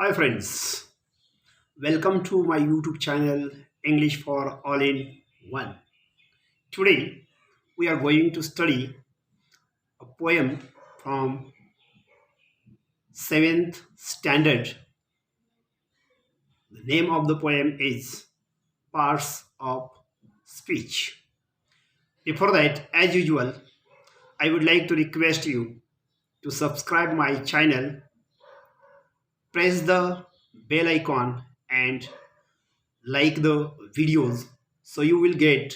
Hi friends, welcome to my YouTube channel English for All in One. Today we are going to study a poem from 7th standard. The name of the poem is Parts of Speech. Before that, as usual, I would like to request you to subscribe my channel, press the bell icon and like the videos so you will get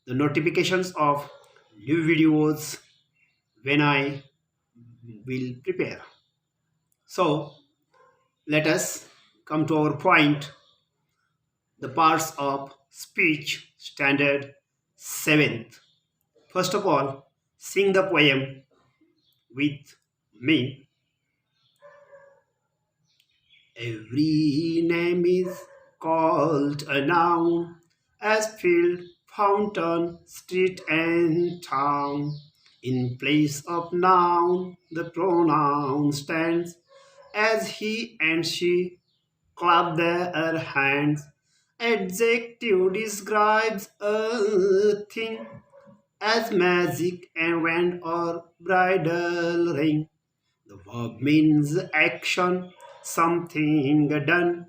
the notifications of new videos when I will prepare. So let us come to our point, the parts of speech standard 7th. First of all, sing the poem with me. Every name is called a noun, as field, fountain, street, and town. In place of noun, the pronoun stands, as he and she clap their hands. Adjective describes a thing, as magic and wand or bridal ring. The verb means action, something done.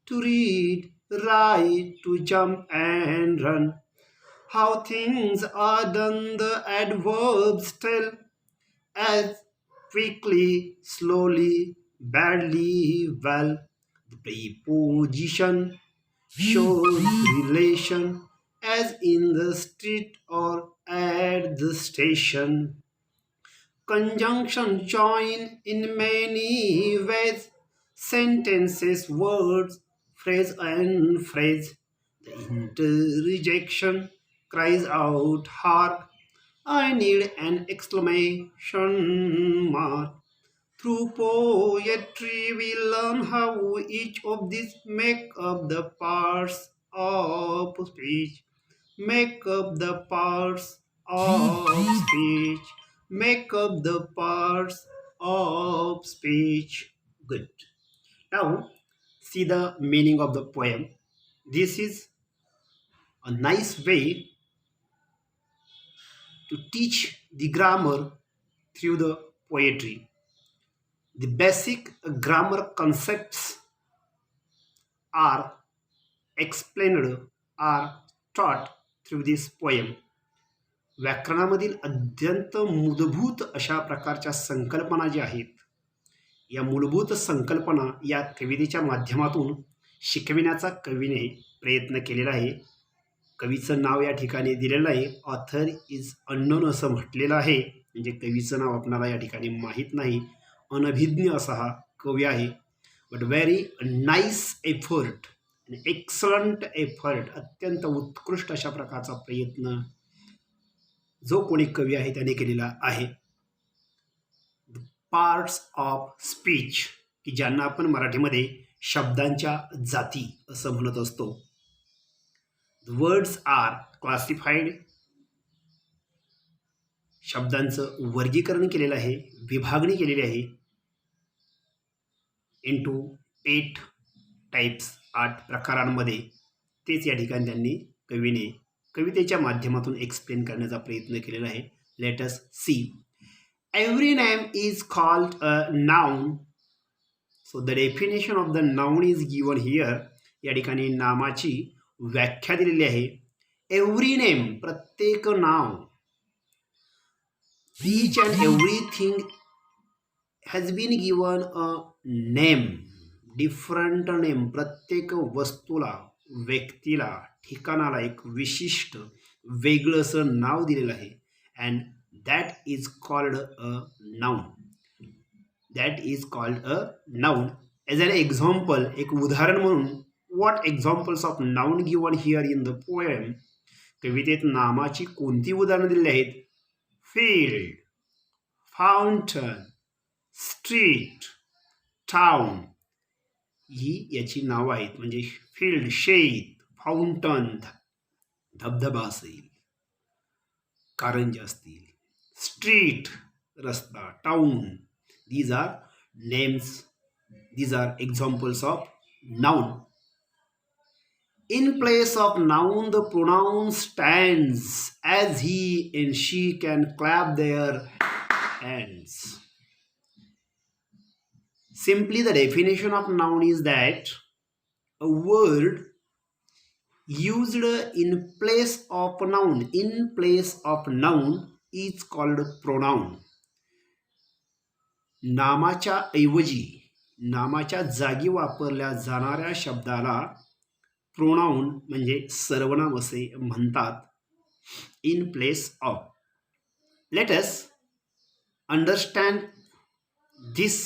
To read, write, to jump and run. How things are done, the adverbs tell. As quickly, slowly, badly, well. The preposition shows relation, as in the street or at the station. Conjunction join in many ways, sentences, words, phrase and phrase. The interjection cries out, hark, I need an exclamation mark. Through poetry we learn how each of these make up the parts of speech. Make up the parts of speech. Make up the parts of speech. Good. Now, see the meaning of the poem. This is a nice way to teach the grammar through the poetry. The basic grammar concepts are explained, are taught through this poem. व्याकरणामधील अत्यंत मूलभूत अशा प्रकारच्या संकल्पना ज्या आहेत, या मूलभूत संकल्पना या कवितेच्या माध्यमातून शिकविण्याचा कवीने प्रयत्न केलेला आहे. कवीचं नाव या ठिकाणी दिलेलं आहे. ऑथर इज अननोन असं म्हटलेलं आहे. म्हणजे कवीचं नाव आपणाला या ठिकाणी माहीत नाही. अनभिज्ञ असा हा कवी आहे. But very nice effort, excellent effort, अत्यंत उत्कृष्ट अशा प्रकारचा प्रयत्न जो कोणी कवी आहे त्याने केलेला आहे. पार्ट्स ऑफ स्पीच, की ज्यांना आपण मराठीमध्ये शब्दांच्या जाती असं म्हणत असतो. वर्ड्स आर क्लासिफाईड, शब्दांचं वर्गीकरण केलेलं आहे, विभागणी केलेली आहे इंटू 8 टाईप्स, 8 प्रकारांमध्ये. तेच या ठिकाणी त्यांनी कवीने कवितेच्या माध्यमातून एक्सप्लेन करण्याचा प्रयत्न केलेला आहे. Let us see. Every name is called a noun. So the definition of the noun is given here. या ठिकाणी नामाची व्याख्या दिलेली आहे. एव्हरी नेम, प्रत्येक नाव. Each and everything has been given a name, different name. प्रत्येक वस्तूला, व्यक्तीला, ठिकाणाला एक विशिष्ट वेगळं असं नाव दिलेलं आहे. And that is called a noun. That is called a noun. As an example, एक उदाहरण म्हणून, what examples of noun given here in the poem. कवितेत नामाची कोणती उदाहरणं दिलेली आहेत? फील्ड, फाउंटन, स्ट्रीट, टाउन, ही याची नावं आहेत. म्हणजे फील्ड शेत, फाउंटन धबधबा असेल, कारंजा असतील, स्ट्रीट रस्ता, town, these are names These are examples of noun. In place of noun, the pronoun stands as he and she can clap their hands. Simply, the definition of noun is that a word used in place of noun is called pronoun. नामाच्या जागी वापरल्या जाणाऱ्या शब्दाला pronoun म्हणजे सर्वनाम असे म्हणतात. In place of. Let us understand this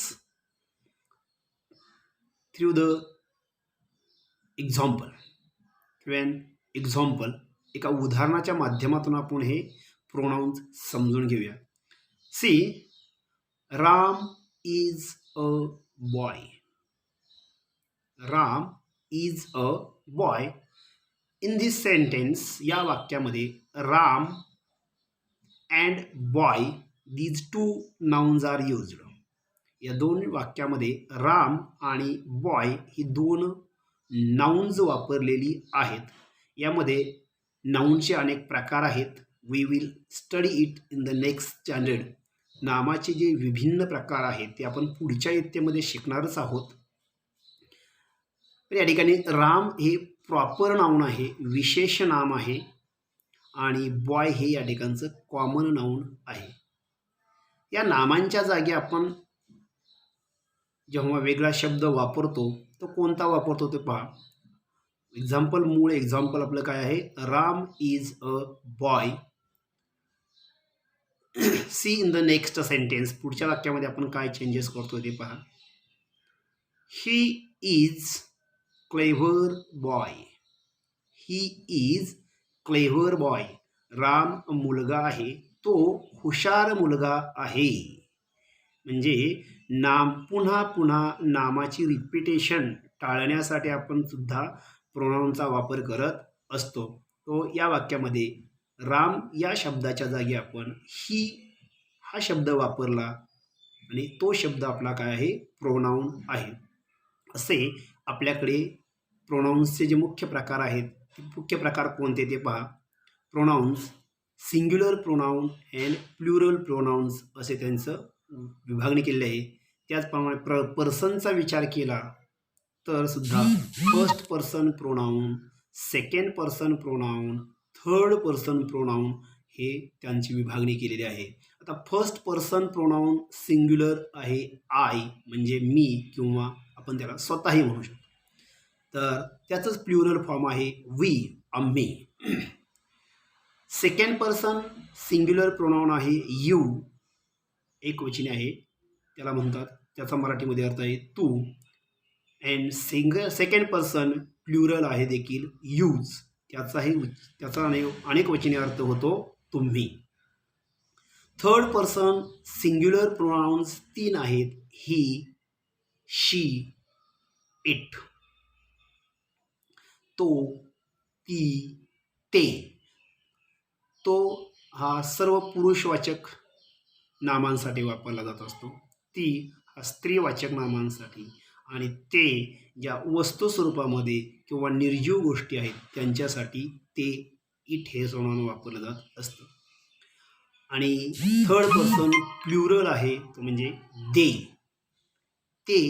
through the example. एका उदाहरणाच्या माध्यमातून आपण हे प्रोनाउन्स समजून घेऊया. See, Ram is a boy. Ram is a boy. In this sentence, या वाक्यामध्ये Ram and boy these two nouns are used. या दोन वाक्यामध्ये राम आणि बॉय ही दोन नाउन्स वापरलेली आहेत. यामध्ये नाउनचे अनेक प्रकार आहेत. We will study it in the next standard. नामाचे जे विभिन्न प्रकार आहेत ते आपण पुढच्या इयत्तेमध्ये शिकणारच आहोत. या ठिकाणी राम हे प्रॉपर नाउन आहे, विशेष नाम आहे, आणि बॉय हे या ठिकाणचं कॉमन नाउन आहे. या नामांच्या जागी आपण जेव्हा वेगळा शब्द वापरतो तो कोणता वापरतो ते पहा. मूळ एक्झाम्पल आपलं काय आहे, Ram is a boy. See in the next sentence, पुढच्या वाक्यामध्ये आपण काय चेंजेस करतो ते पहा. He is clever boy. He is clever boy. Ram मुलगा आहे, तो हुशार मुलगा आहे. म्हणजे पुन्हा पुन्हा नामाची रिपिटेशन टाळण्यासाठी आपण सुद्धा प्रोनाउनचा वापर करत असतो. तो या वाक्यामध्ये राम या शब्दाच्या जागी आपण ही हा शब्द वापरला आणि तो शब्द आपला काय आहे, प्रोनाउन आहे. असे आपल्याकडे प्रोनाउन्सचे जे मुख्य प्रकार आहेत, मुख्य प्रकार कोणते ते पहा. Pronounce, singular pronoun and plural pronounce असे त्यांचं विभागणी केलेली आहे. त्याचप्रमाणे पर्सनचा विचार केला तर सुद्धा first person pronoun, second person pronoun, third person pronoun हे त्यांची विभागणी केलेली आहे. आता फर्स्ट पर्सन प्रोनाउन सिंग्युलर आहे, आय म्हणजे मी किंवा आपण त्याला स्वतःही म्हणू शकतो. तर त्याचंच प्लुरल फॉर्म आहे वी, आम्ही. सेकंड पर्सन सिंग्युलर प्रोनाउन आहे यू, एकवचनी आहे, त्याला म्हणतात, त्याचा मराठीमध्ये अर्थ आहे तू. अँड सेकंड पर्सन प्लुरल आहे देखील यूज, त्याचा अनेक वचनी अर्थ होतो तुम्ही. थर्ड पर्सन सिंग्युलर प्रोनाउन्स 3 आहेत, ही, शी, इट. तो, ती, ते. तो हा सर्व पुरुषवाचक नामांसाठी वापरला जात असतो. ती हा स्त्रीवाचक नामांसाठी, आणि ते ज्या वस्तू स्वरूपामध्ये किंवा निर्जीव गोष्टी आहेत त्यांच्यासाठी ते, इट हे सर्वनाम वापरलं जात असतं. आणि थर्ड पर्सन प्लुरल आहे तो म्हणजे दे, ते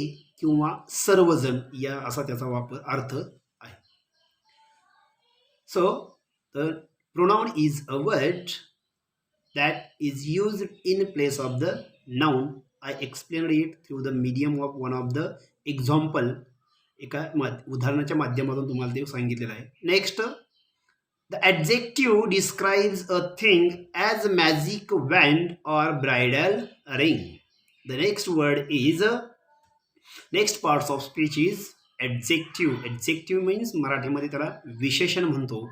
किंवा सर्वजण या असा त्याचा अर्थ आहे. So the pronoun is a word that is used in place of the noun. I explained it through the medium of one of the example. एका उदाहरणाच्या माध्यमातून तुम्हाला ते सांगितलेलं आहे. Next, the adjective describes a thing as magic wand or bridal ring. The next word is, next parts of speech is adjective. Adjective means मराठीमध्ये त्याला विशेषण म्हणतो.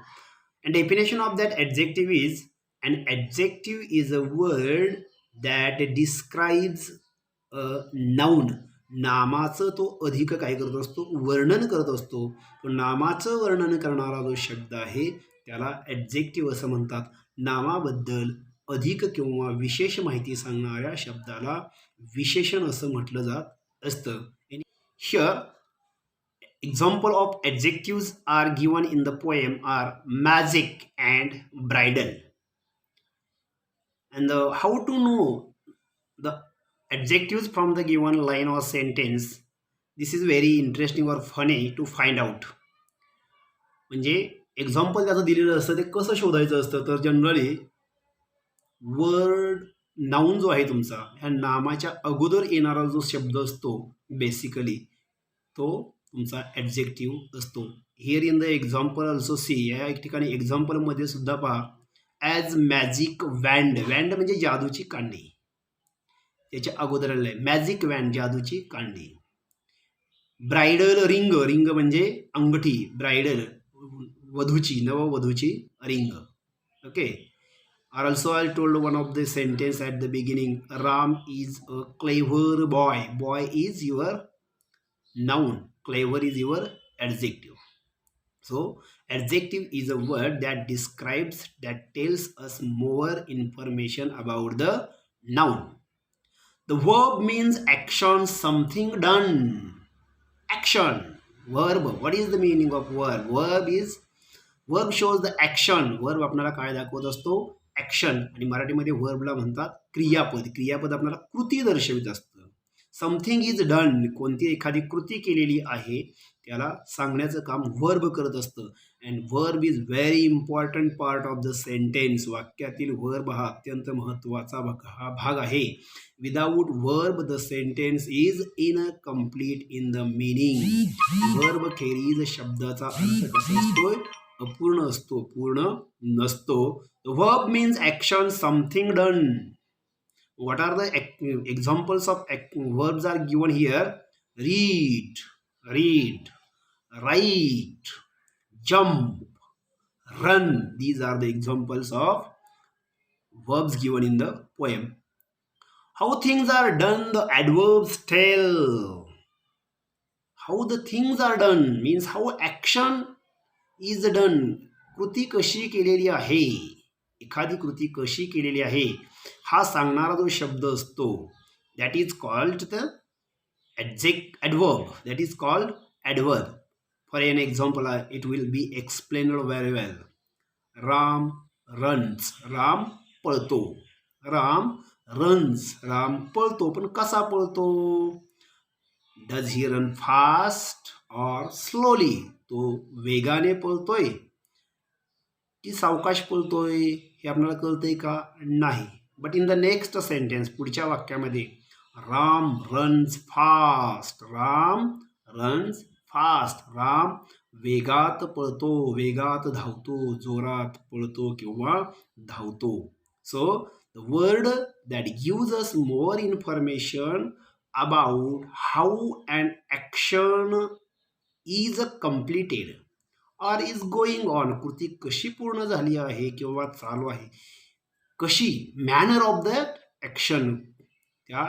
And definition of that adjective is, an adjective is a word that describes a noun. नामाचं तो अधिक काय करत असतो, वर्णन करत असतो. तो नामाचं वर्णन करणारा जो शब्द आहे त्याला ॲडजेक्टिव्ह असं म्हणतात. नामाबद्दल अधिक किंवा विशेष माहिती सांगणाऱ्या शब्दाला विशेषण असं म्हटलं जात असतं. Here, example of adjectives are given in the poem are magic and bridal. And how to know the adjectives from the given line or sentence, this is very interesting or funny to find out. म्हणजे example त्याचं दिलेलं असतं ते कसं शोधायचं असतं तर generally word noun जो आहे तुमचा ह्या नामाच्या अगोदर येणारा जो शब्द असतो बेसिकली तो तुमचा ॲडजेक्टिव्ह असतो. Here in the example also see, या एक ठिकाणी एक्झाम्पलमध्ये सुद्धा पहा ॲज मॅजिक वॅन्ड. वॅन्ड म्हणजे जादूची कांडी, त्याच्या अगोदर आलेलं आहे मॅजिक वॅन्ड जादूची कांडी. ब्रायडल रिंग, रिंग म्हणजे अंगठी, ब्रायडल वधूची नववधूची ring. Okay. Or also I told one of the sentence at the beginning, Ram is a clever boy. Boy is your noun, clever is your adjective. So adjective is a word that describes, that tells us more information about the noun. The verb means action, something done. Action, verb. What is the meaning of verb? Verb shows the action. Verb आपल्याला काय दाखवत असतो? Action. आणि मराठीमध्ये वर्बला म्हणतात क्रियापद. क्रियापद आपल्याला कृती दर्शवित असतं. समथिंग इज डन, कोणती एखादी कृती केलेली आहे त्याला सांगण्याचं काम वर्ब करत असतं. And verb is very important part of the sentence. वाक्यातील वर्ब हा अत्यंत महत्त्वाचा भाग आहे. Without verb the sentence is incomplete in the meaning. Verb खेरीज शब्दाचा अर्थ कसा असतोय? अपूर्ण असतो, पूर्ण नसतो. Verb means action, something done. What are the examples of verbs are given here? Read, write, jump, run. These are the examples of verbs given in the poem. How things are done, the adverbs tell. How the things are done means how action is done. कृती कशी केलेली आहे, एखादी कृती कशी केलेली आहे हा सांगणारा जो शब्द असतो that is called the adverb. That is called adverb. For an example, it will be explained very well. Ram runs. Ram पळतो. राम runs. राम पळतो, पण कसा पळतो? Does he run fast or slowly? तो वेगाने पळतोय की सावकाश पळतोय हे आपल्याला कळतंय का? नाही. But in the next sentence, पुढच्या वाक्यामध्ये Ram runs fast. Ram runs fast. Ram वेगात पळतो, वेगात धावतो, जोरात पळतो किंवा धावतो. So the word that gives us more information about how and action is completed और इज गोइंग ऑन. कृती कशी पूर्ण झाली आहे किंवा चालू आहे, कशी, मॅनर ऑफ दॅट ॲक्शन, त्या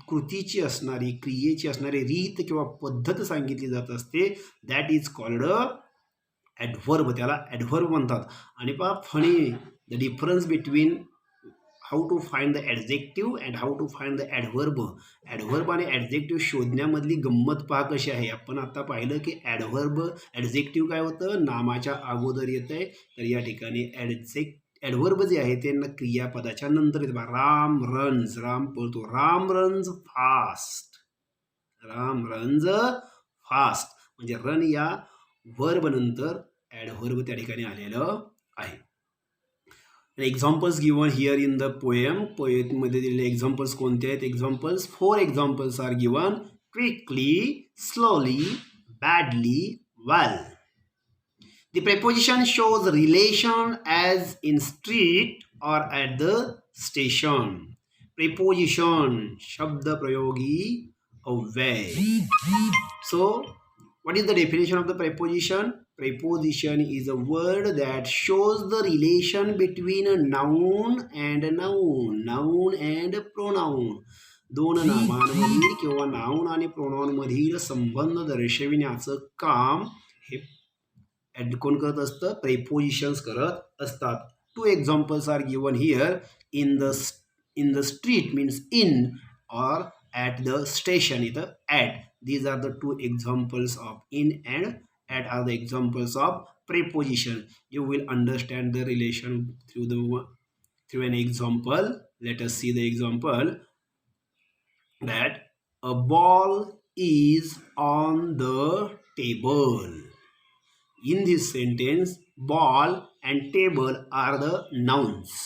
कृतीची असणारी, क्रियेची असणारी रीत किंवा पद्धत सांगितली जात असते. That is called adverb. त्याला ॲडव्हर्ब म्हणतात. आणि पहा funny the difference between how to find the adjective and how to find the adverb. Adverb आणि ॲडजेक्टिव्ह शोधण्यामधली गंमत पहा कशी आहे. आपण आता पाहिलं की ॲडजेक्टिव्ह काय होतं? नामाच्या अगोदर येतं आहे. तर या ठिकाणी ॲडव्हर्ब जे आहे ते क्रियापदाच्या नंतर येतं. राम रन्स, राम पळतो. Ram runs fast. Ram runs fast म्हणजे रन या वर्ब नंतर ॲडव्हर्ब त्या ठिकाणी आलेलं आहे. Examples given here in the पोएममध्ये दिलेले एक्झाम्पल्स कोणते आहेत? Examples, 4 examples are given. Quickly, slowly, badly, well. The preposition shows relation as in street or at the station. Preposition, शब्द प्रयोगी अव्यय. So what is the definition of the preposition? Preposition is a word that shows the relation between a noun and a noun and pronoun. दोन नामांमधील किंवा noun आणि pronoun मधील संबंध दर्शविण्याचं काम हे कोण करत असतं? प्रेपोजिशन्स करत असतात. 2 examples are given here. In the street means in, और ॲट द स्टेशन इथं at. These are the two examples of in and at are the examples of preposition. You will understand the relation through an example. Let us see the example that a ball is on the table. In this sentence, ball and table are the nouns.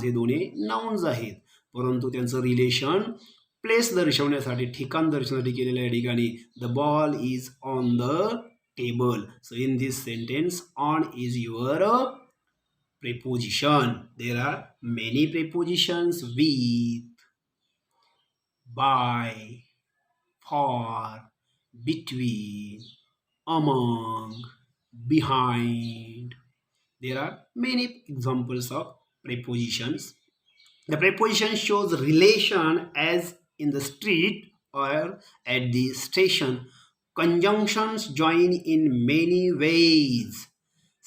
हे दोन्ही nouns आहेत, परंतु त्यांचं relation place दर्शवण्यासाठी, ठिकाण दर्शवण्यासाठी केलेलं आहे. ठिकाणी the ball is on the table. So in this sentence on is your preposition. There are many prepositions: with, by, for, between, among, behind. There are many examples of prepositions. The preposition shows relation as in the street or at the station. Conjunctions join in many ways.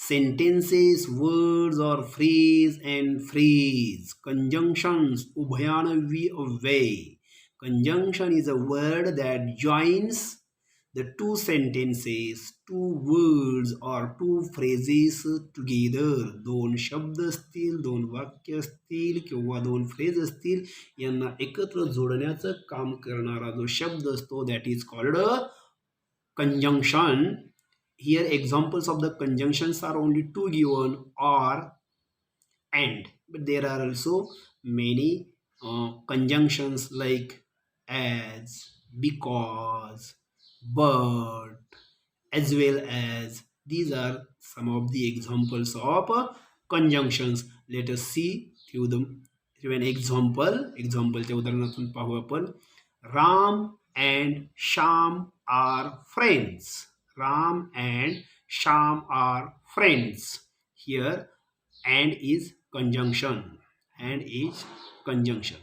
Sentences, words or phrase and phrase. Conjunctions ubhayanvi way. Conjunction is a word that joins the two sentences, two words or two phrases together. दोन शब्द असतील, दोन वाक्य असतील किंवा दोन phrase असतील, यांना एकत्र जोडण्याचं काम करणारा जो शब्द असतो, that is called conjunction. Here examples of the conjunctions are only two given, or and, but there are also many conjunctions like as, because, but, as well as. These are some of the examples of conjunctions. Let us see through an example. Exampleच्या उदाहरणातून पाहू आपण. Ram and Shyam are friends. Ram and Shyam are friends. Here and is conjunction. And is conjunction.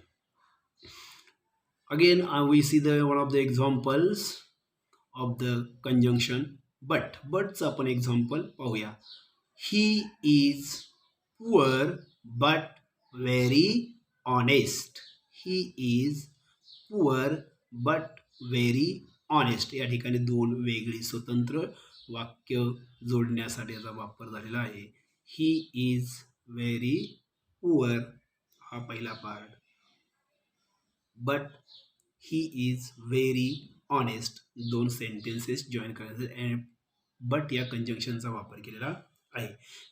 Again, we see one of the examples of the conjunction. But's आपण example पाहूया. He is poor but very honest. He is poor but very honest. या ठिकाणी दोन वेगळी स्वतंत्र वाक्य जोडण्यासाठी याचा वापर झालेला आहे. He is very poor हा पहिला part, but he is very honest दोन सेंटेन्सेस जॉईन करायचे आणि but या कंजंक्शनचा वापर केलेला आहे.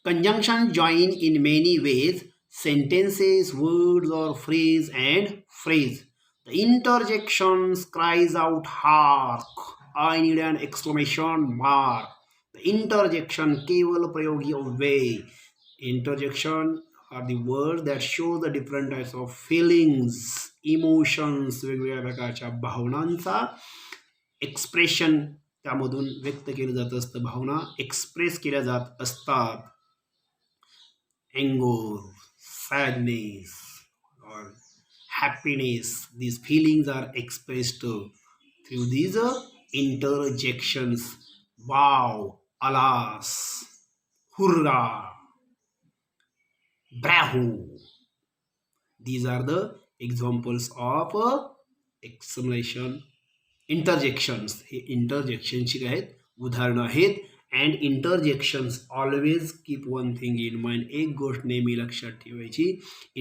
Conjunction join in many ways. Sentences, words or phrase and phrase. The interjections cries out hark. I need an exclamation mark. The interjection केवल प्रयोगी way. Interjection are the words that show the different types of feelings, emotions, वेगवेगळ्या प्रकारच्या भावनांचा expression त्यामधून व्यक्त केलं जात असतं. भावना express केल्या जात असतात. Anger, sadness or happiness, these feelings are expressed through these interjections. Wow, alas, hurrah, bravo. These are the examples of exclamation interjections. हे इंटरजेक्शनची आहेत उदाहरणं आहेत. And interjections, always keep one thing in mind. एक गोष्ट नेहमी लक्षात ठेवायची,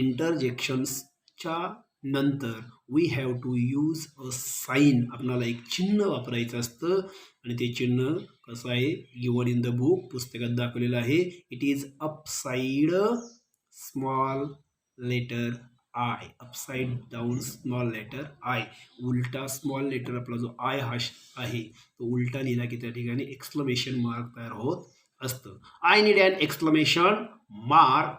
इंटरजेक्शन्सच्या नंतर we have to use a sign. आपल्याला एक चिन्ह वापरायचं असतं आणि ते चिन्ह कसं आहे, गिवन इन द बुक, पुस्तकात दाखवलेलं आहे. It is upside small letter I. Upside down small letter I. उलटा स्मॉल लेटर आपला जो आय हा आहे तो उलटा लिहिला की त्या ठिकाणी एक्सक्लेमेशन मार्क तयार होत असतं. I need an exclamation mark.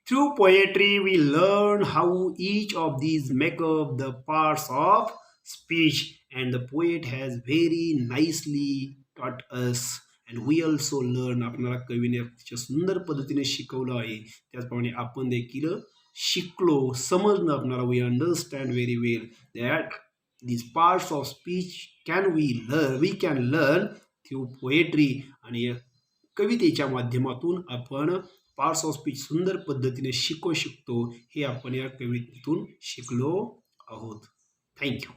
Through poetry we learn how each of these make up the parts of speech and the poet has very nicely taught us and we also learn. आपल्याला कवीने अतिशय सुंदर पद्धतीने शिकवलं आहे, त्याचप्रमाणे आपण देखील शिकलो, समजणं आपल्याला. We understand very well that these parts of speech we can learn through poetry. आणि कवितेच्या माध्यमातून आपण पार्ट्स ऑफ स्पीच सुंदर पद्धतीने शिकू शकतो. हे आपण या कवितेतून शिकलो आहोत. थँक्यू.